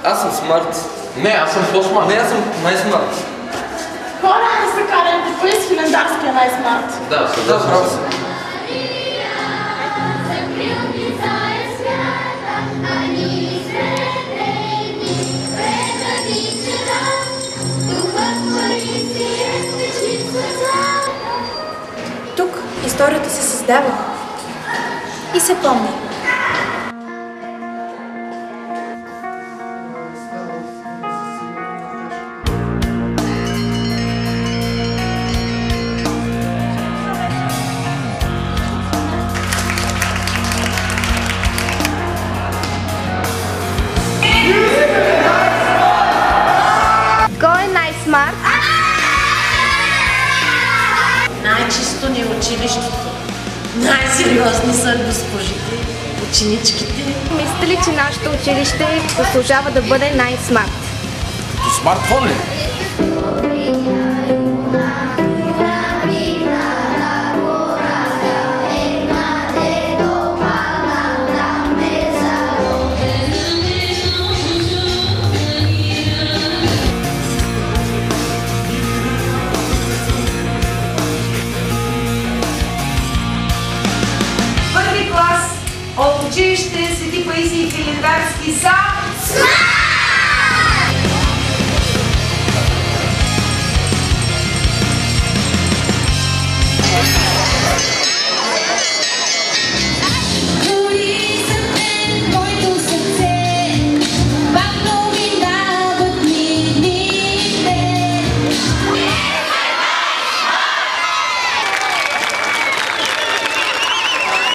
Аз съм смарт. Не, аз съм по-смарт. Не, аз съм най-смарт. Хора, не се карайте, кой е с хилендарския най-смарт? Да, съгласен право съм. Тук историята се създава и се помни. Кой е най-смарт? Най-чисто ни е училището. Най-сериозни са госпожите, ученичките. Мислите ли, че нашето училище заслужава да бъде най-смарт? Като смартфон ли? Първи клас от училище Свети Паисий Хилендарски са...